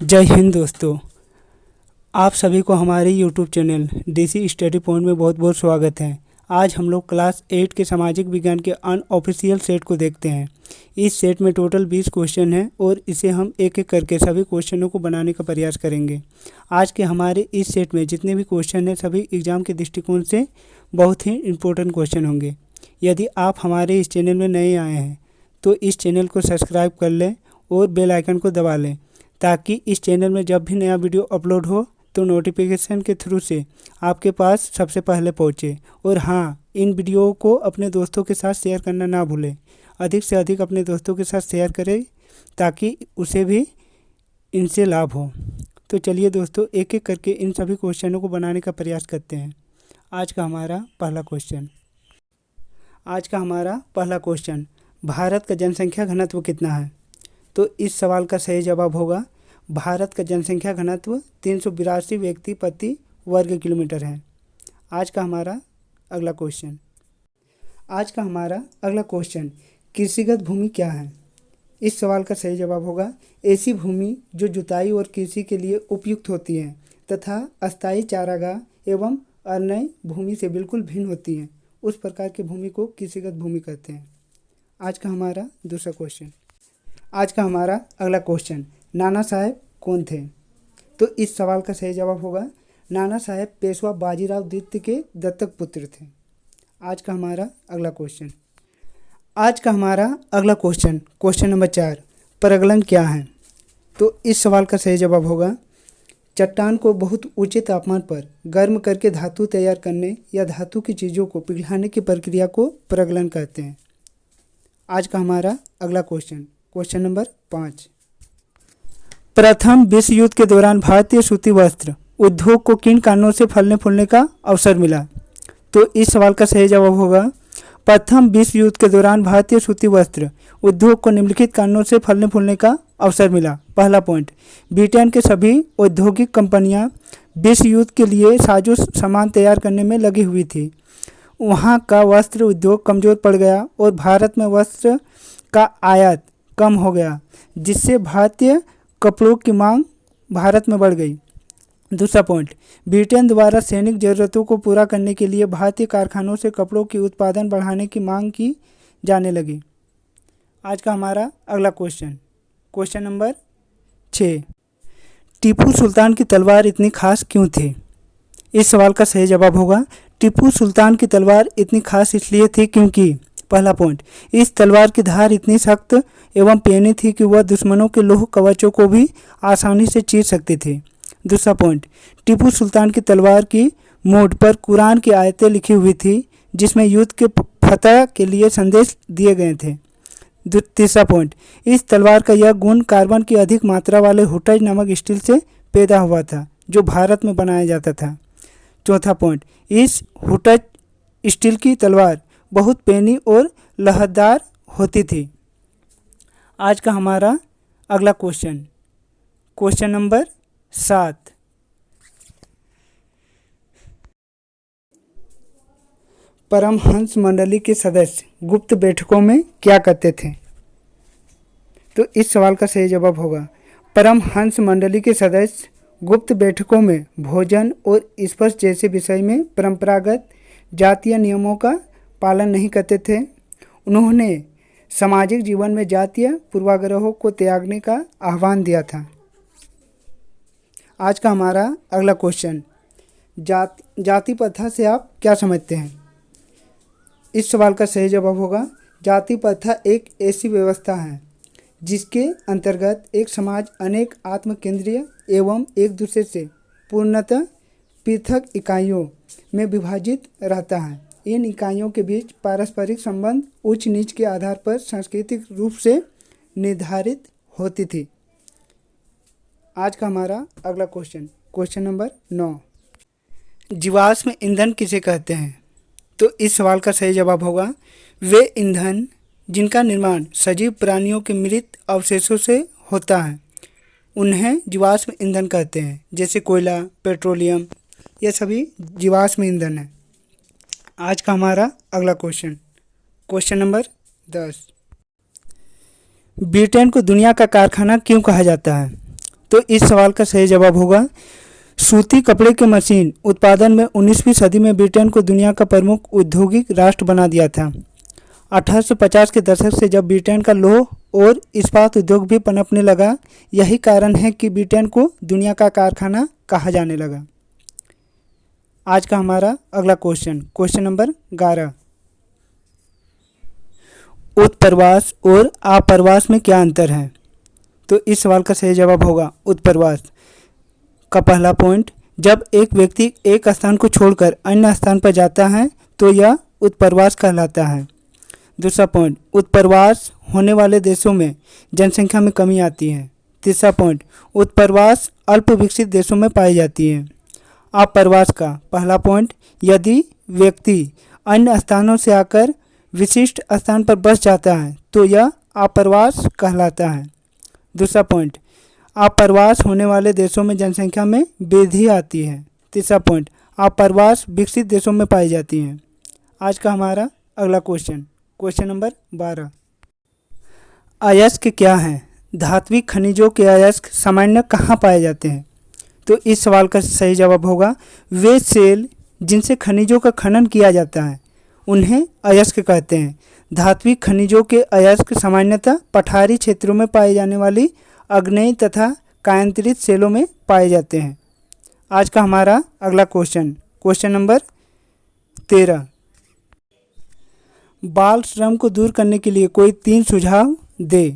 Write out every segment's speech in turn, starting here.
जय हिंद दोस्तों। आप सभी को हमारे YouTube channel DC study point में बहुत बहुत स्वागत है। आज हम लोग क्लास 8 के सामाजिक विज्ञान के अनऑफिशियल सेट को देखते हैं। इस सेट में टोटल 20 क्वेश्चन हैं और इसे हम एक एक करके सभी क्वेश्चनों को बनाने का प्रयास करेंगे। आज के हमारे इस सेट में जितने भी क्वेश्चन हैं सभी एग्ज़ाम के दृष्टिकोण से बहुत ही इम्पोर्टेंट क्वेश्चन होंगे। यदि आप हमारे इस चैनल में नए आए हैं तो इस चैनल को सब्सक्राइब कर लें और बेल आइकन को दबा लें, ताकि इस चैनल में जब भी नया वीडियो अपलोड हो तो नोटिफिकेशन के थ्रू से आपके पास सबसे पहले पहुंचे। और हाँ, इन वीडियो को अपने दोस्तों के साथ शेयर करना ना भूलें। अधिक से अधिक अपने दोस्तों के साथ शेयर करें ताकि उसे भी इनसे लाभ हो। तो चलिए दोस्तों, एक एक करके इन सभी क्वेश्चनों को बनाने का प्रयास करते हैं। आज का हमारा पहला क्वेश्चन, भारत का जनसंख्या घनत्व कितना है? तो इस सवाल का सही जवाब होगा भारत का जनसंख्या घनत्व 382 व्यक्ति प्रति वर्ग किलोमीटर है। आज का हमारा अगला क्वेश्चन, कृषिगत भूमि क्या है? इस सवाल का सही जवाब होगा ऐसी भूमि जो जुताई और कृषि के लिए उपयुक्त होती है तथा अस्थायी चारागाह एवं अरण्य भूमि से बिल्कुल भिन्न होती है, उस प्रकार की भूमि को कृषिगत भूमि कहते हैं। आज का हमारा अगला क्वेश्चन, नाना साहेब कौन थे? तो इस सवाल का सही जवाब होगा नाना साहेब पेशवा बाजीराव द्वितीय के दत्तक पुत्र थे। आज का हमारा अगला क्वेश्चन नंबर 4, प्रगलन क्या है? तो इस सवाल का सही जवाब होगा चट्टान को बहुत ऊंचे तापमान पर गर्म करके धातु तैयार करने या धातु की चीज़ों को पिघलाने की प्रक्रिया को प्रगलन कहते हैं। आज का हमारा अगला क्वेश्चन नंबर 5, प्रथम विश्व युद्ध के दौरान भारतीय सूती वस्त्र उद्योग को किन कारणों से फलने फूलने का अवसर मिला? तो इस सवाल का सही जवाब होगा प्रथम विश्व युद्ध के दौरान भारतीय सूती वस्त्र उद्योग को निम्नलिखित कारणों से फलने फूलने का अवसर मिला। पहला पॉइंट, ब्रिटेन के सभी औद्योगिक कंपनियां विश्व युद्ध के लिए साजो सामान तैयार करने में लगी हुई थी। वहां का वस्त्र उद्योग कमज़ोर पड़ गया और भारत में वस्त्र का आयात कम हो गया, जिससे भारतीय कपड़ों की मांग भारत में बढ़ गई। दूसरा पॉइंट, ब्रिटेन द्वारा सैनिक ज़रूरतों को पूरा करने के लिए भारतीय कारखानों से कपड़ों की उत्पादन बढ़ाने की मांग की जाने लगी। आज का हमारा अगला क्वेश्चन नंबर 6, टीपू सुल्तान की तलवार इतनी खास क्यों थी? इस सवाल का सही जवाब होगा टीपू सुल्तान की तलवार इतनी खास इसलिए थी क्योंकि पहला पॉइंट, इस तलवार की धार इतनी सख्त एवं पैनी थी कि वह दुश्मनों के लोह कवचों को भी आसानी से चीर सकती थी। दूसरा पॉइंट, टीपू सुल्तान की तलवार की मोड़ पर कुरान की आयतें लिखी हुई थी जिसमें युद्ध के फतह के लिए संदेश दिए गए थे। तीसरा पॉइंट, इस तलवार का यह गुण कार्बन की अधिक मात्रा वाले हुटज नामक स्टील से पैदा हुआ था जो भारत में बनाया जाता था। चौथा पॉइंट, इस हुटज स्टील की तलवार बहुत पैनी और लहरदार होती थी। आज का हमारा अगला क्वेश्चन नंबर 7, परमहंस मंडली के सदस्य गुप्त बैठकों में क्या करते थे? तो इस सवाल का सही जवाब होगा परमहंस मंडली के सदस्य गुप्त बैठकों में भोजन और स्पर्श जैसे विषय में परंपरागत जातीय नियमों का पालन नहीं करते थे। उन्होंने सामाजिक जीवन में जातीय पूर्वाग्रहों को त्यागने का आह्वान दिया था। आज का हमारा अगला क्वेश्चन, जाति प्रथा से आप क्या समझते हैं? इस सवाल का सही जवाब होगा जाति प्रथा एक ऐसी व्यवस्था है जिसके अंतर्गत एक समाज अनेक आत्मकेंद्रीय एवं एक दूसरे से पूर्णतः पृथक इकाइयों में विभाजित रहता है। इन इकाइयों के बीच पारस्परिक संबंध उच्च नीच के आधार पर सांस्कृतिक रूप से निर्धारित होती थी। आज का हमारा अगला क्वेश्चन नंबर 9, जीवाश्म ईंधन किसे कहते हैं? तो इस सवाल का सही जवाब होगा वे ईंधन जिनका निर्माण सजीव प्राणियों के मृत अवशेषों से होता है उन्हें जीवाश्म ईंधन कहते हैं, जैसे कोयला, पेट्रोलियम, ये सभी जीवाश्म ईंधन है। आज का हमारा अगला क्वेश्चन नंबर 10, ब्रिटेन को दुनिया का कारखाना क्यों कहा जाता है? तो इस सवाल का सही जवाब होगा सूती कपड़े के मशीन उत्पादन में 19वीं सदी में ब्रिटेन को दुनिया का प्रमुख औद्योगिक राष्ट्र बना दिया था। 1850 के दशक से जब ब्रिटेन का लौह और इस्पात उद्योग भी पनपने लगा, यही कारण है कि ब्रिटेन को दुनिया का कारखाना कहा जाने लगा। आज का हमारा अगला क्वेश्चन नंबर 11। उत्प्रवास और आप्रवास में क्या अंतर है? तो इस सवाल का सही जवाब होगा उत्प्रवास का पहला पॉइंट, जब एक व्यक्ति एक स्थान को छोड़कर अन्य स्थान पर जाता है तो यह उत्प्रवास कहलाता है। दूसरा पॉइंट, उत्प्रवास होने वाले देशों में जनसंख्या में कमी आती है। तीसरा पॉइंट, उत्प्रवास अल्प विकसित देशों में पाई जाती है। आप्रवास का पहला पॉइंट, यदि व्यक्ति अन्य स्थानों से आकर विशिष्ट स्थान पर बस जाता है तो यह आप्रवास कहलाता है। दूसरा पॉइंट, आप्रवास होने वाले देशों में जनसंख्या में वृद्धि आती है। तीसरा पॉइंट, आप्रवास विकसित देशों में पाई जाती हैं। आज का हमारा अगला क्वेश्चन नंबर 12। अयस्क क्या हैं? धात्विक खनिजों के अयस्क सामान्य कहाँ पाए जाते हैं? तो इस सवाल का सही जवाब होगा वे सेल जिनसे खनिजों का खनन किया जाता है उन्हें अयस्क कहते हैं। धात्विक खनिजों के अयस्क सामान्यतः पठारी क्षेत्रों में पाई जाने वाली आग्नेय तथा कायांतरित सेलों में पाए जाते हैं। आज का हमारा अगला क्वेश्चन नंबर 13। बाल श्रम को दूर करने के लिए कोई 3 सुझाव दे।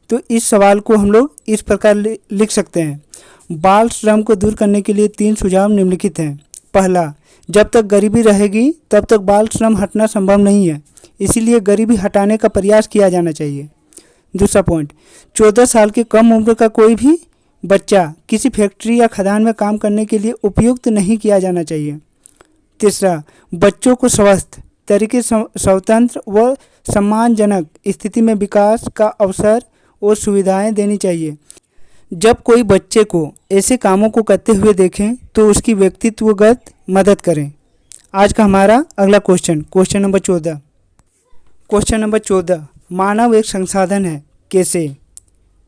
तो इस सवाल को हम लोग इस प्रकार लिख सकते हैं, बाल श्रम को दूर करने के लिए 3 सुझाव निम्नलिखित हैं। पहला, जब तक गरीबी रहेगी तब तक बाल श्रम हटना संभव नहीं है, इसीलिए गरीबी हटाने का प्रयास किया जाना चाहिए। दूसरा पॉइंट, 14 साल की कम उम्र का कोई भी बच्चा किसी फैक्ट्री या खदान में काम करने के लिए उपयुक्त नहीं किया जाना चाहिए। तीसरा, बच्चों को स्वस्थ तरीके स्वतंत्र व सम्मानजनक स्थिति में विकास का अवसर और सुविधाएं देनी चाहिए। जब कोई बच्चे को ऐसे कामों को करते हुए देखें तो उसकी व्यक्तित्वगत मदद करें। आज का हमारा अगला क्वेश्चन नंबर 14। मानव एक संसाधन है, कैसे?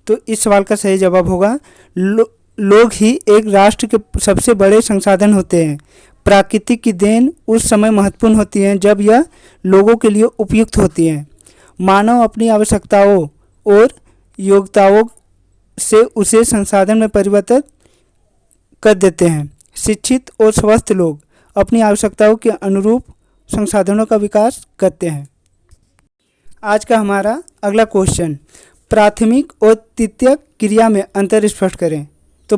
तो इस सवाल का सही जवाब होगा लोग ही एक राष्ट्र के सबसे बड़े संसाधन होते हैं। प्राकृतिक की देन उस समय महत्वपूर्ण होती है जब यह लोगों के लिए उपयुक्त होती है। मानव अपनी आवश्यकताओं और योग्यताओं से उसे संसाधन में परिवर्तित कर देते हैं। शिक्षित और स्वस्थ लोग अपनी आवश्यकताओं के अनुरूप संसाधनों का विकास करते हैं। आज का हमारा अगला क्वेश्चन, प्राथमिक और तृतीयक क्रिया में अंतर स्पष्ट करें। तो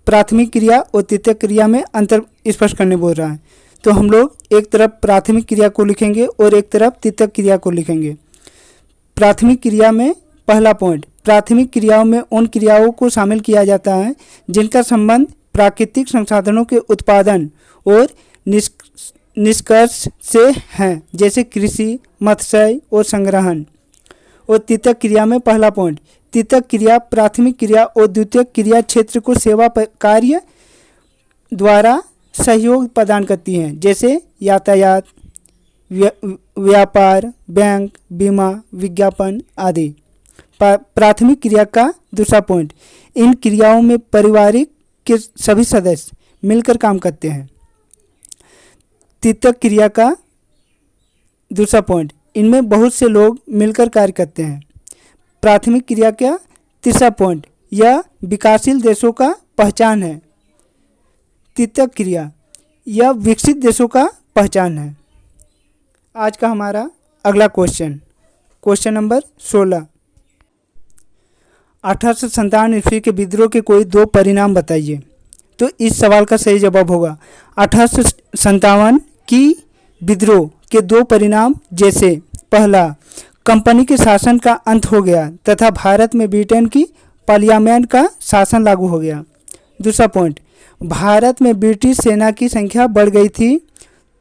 प्राथमिक क्रिया और तृतीयक क्रिया में अंतर स्पष्ट करने बोल रहा है। तो हम लोग एक तरफ प्राथमिक क्रिया को लिखेंगे और एक तरफ तृतीयक क्रिया को लिखेंगे। प्राथमिक क्रिया में पहला पॉइंट, प्राथमिक क्रियाओं में उन क्रियाओं को शामिल किया जाता है जिनका संबंध प्राकृतिक संसाधनों के उत्पादन और निष्कर्ष से हैं, जैसे कृषि, मत्स्य और संग्रहण। और तृतीयक क्रिया में पहला पॉइंट, तृतीयक क्रिया प्राथमिक क्रिया और द्वितीयक क्रिया क्षेत्र को सेवा कार्य द्वारा सहयोग प्रदान करती हैं, जैसे यातायात, व्यापार, बैंक, बीमा, विज्ञापन आदि। प्राथमिक क्रिया का दूसरा पॉइंट, इन क्रियाओं में परिवार के सभी सदस्य मिलकर काम करते हैं। तृतीयक क्रिया का दूसरा पॉइंट, इनमें बहुत से लोग मिलकर कार्य करते हैं। प्राथमिक क्रिया का तीसरा पॉइंट, यह विकासशील देशों का पहचान है। तृतीयक क्रिया, यह विकसित देशों का पहचान है। आज का हमारा अगला क्वेश्चन नंबर 16। 1857 ईस्वी के विद्रोह के कोई 2 परिणाम बताइए। तो इस सवाल का सही जवाब होगा 1857 की विद्रोह के 2 परिणाम, जैसे पहला, कंपनी के शासन का अंत हो गया तथा भारत में ब्रिटेन की पार्लियामेंट का शासन लागू हो गया। दूसरा पॉइंट, भारत में ब्रिटिश सेना की संख्या बढ़ गई थी,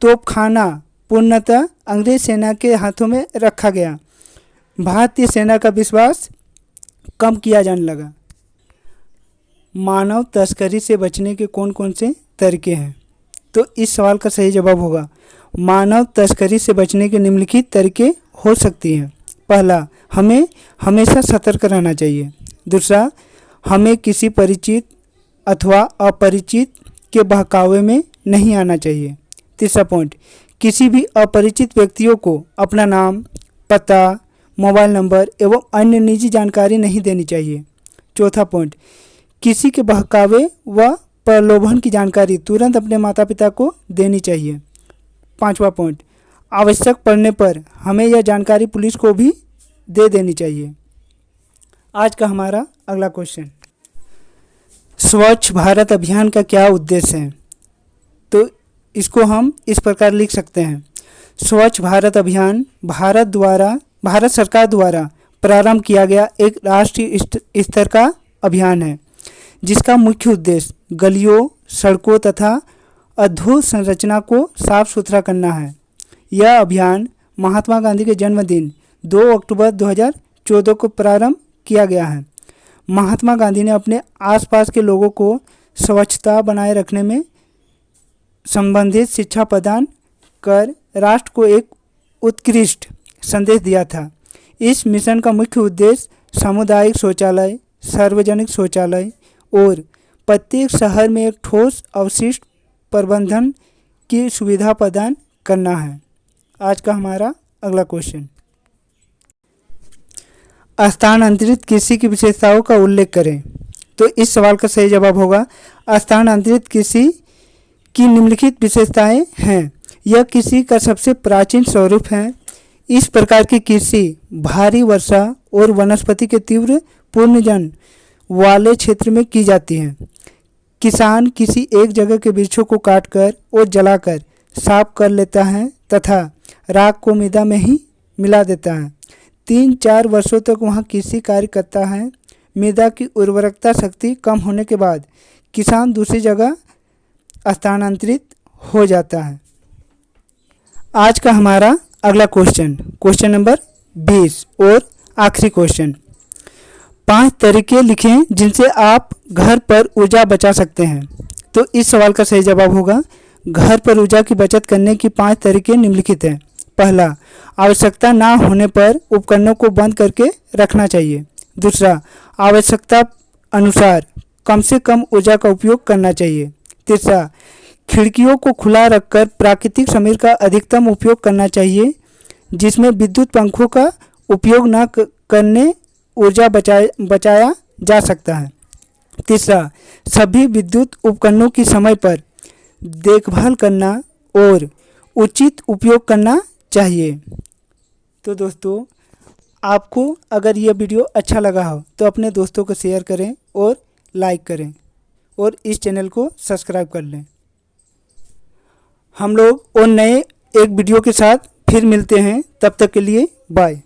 तोपखाना पूर्णतः अंग्रेज सेना के हाथों में रखा गया, भारतीय सेना का विश्वास कम किया जाने लगा। मानव तस्करी से बचने के कौन कौन से तरीके हैं? तो इस सवाल का सही जवाब होगा मानव तस्करी से बचने के निम्नलिखित तरीके हो सकती हैं। पहला, हमें हमेशा सतर्क रहना चाहिए। दूसरा, हमें किसी परिचित अथवा अपरिचित के बहकावे में नहीं आना चाहिए। तीसरा पॉइंट, किसी भी अपरिचित व्यक्तियों को अपना नाम, पता, मोबाइल नंबर एवं अन्य निजी जानकारी नहीं देनी चाहिए। चौथा पॉइंट, किसी के बहकावे व प्रलोभन की जानकारी तुरंत अपने माता पिता को देनी चाहिए। पांचवा पॉइंट, आवश्यक पड़ने पर हमें यह जानकारी पुलिस को भी दे देनी चाहिए। आज का हमारा अगला क्वेश्चन, स्वच्छ भारत अभियान का क्या उद्देश्य है? तो इसको हम इस प्रकार लिख सकते हैं, स्वच्छ भारत अभियान भारत सरकार द्वारा प्रारंभ किया गया एक राष्ट्रीय स्तर का अभियान है, जिसका मुख्य उद्देश्य गलियों, सड़कों तथा अधोसंरचना को साफ सुथरा करना है। यह अभियान महात्मा गांधी के जन्मदिन 2 अक्टूबर 2014 को प्रारंभ किया गया है। महात्मा गांधी ने अपने आसपास के लोगों को स्वच्छता बनाए रखने में संबंधित शिक्षा प्रदान कर राष्ट्र को एक उत्कृष्ट संदेश दिया था। इस मिशन का मुख्य उद्देश्य सामुदायिक शौचालय, सार्वजनिक शौचालय और प्रत्येक शहर में एक ठोस अवशिष्ट प्रबंधन की सुविधा प्रदान करना है। आज का हमारा अगला क्वेश्चन, स्थानांतरित कृषि की विशेषताओं का उल्लेख करें। तो इस सवाल का सही जवाब होगा, स्थानांतरित कृषि की निम्नलिखित विशेषताएं हैं। यह कृषि का सबसे प्राचीन स्वरूप है। इस प्रकार की कृषि भारी वर्षा और वनस्पति के तीव्र पूर्णजन वाले क्षेत्र में की जाती है। किसान किसी एक जगह के वृक्षों को काटकर और जलाकर साफ कर लेता है तथा राख को मृदा में ही मिला देता है। 3-4 वर्षों तक वहाँ कृषि कार्य करता है। मृदा की उर्वरकता शक्ति कम होने के बाद किसान दूसरी जगह स्थानांतरित हो जाता है। आज का हमारा अगला क्वेश्चन नंबर 20 और आखिरी क्वेश्चन, 5 तरीके लिखें जिनसे आप घर पर ऊर्जा बचा सकते हैं। तो इस सवाल का सही जवाब होगा, घर पर ऊर्जा की बचत करने की 5 तरीके निम्नलिखित हैं। पहला, आवश्यकता ना होने पर उपकरणों को बंद करके रखना चाहिए। दूसरा, आवश्यकता अनुसार कम से कम ऊर्जा का उपयोग करना चाहिए। तीसरा, खिड़कियों को खुला रखकर प्राकृतिक समीर का अधिकतम उपयोग करना चाहिए, जिसमें विद्युत पंखों का उपयोग न करने ऊर्जा बचाया जा सकता है। तीसरा, सभी विद्युत उपकरणों की समय पर देखभाल करना और उचित उपयोग करना चाहिए। तो दोस्तों, आपको अगर यह वीडियो अच्छा लगा हो तो अपने दोस्तों को शेयर करें और लाइक करें और इस चैनल को सब्सक्राइब कर लें। हम लोग और नए एक वीडियो के साथ फिर मिलते हैं, तब तक के लिए बाय।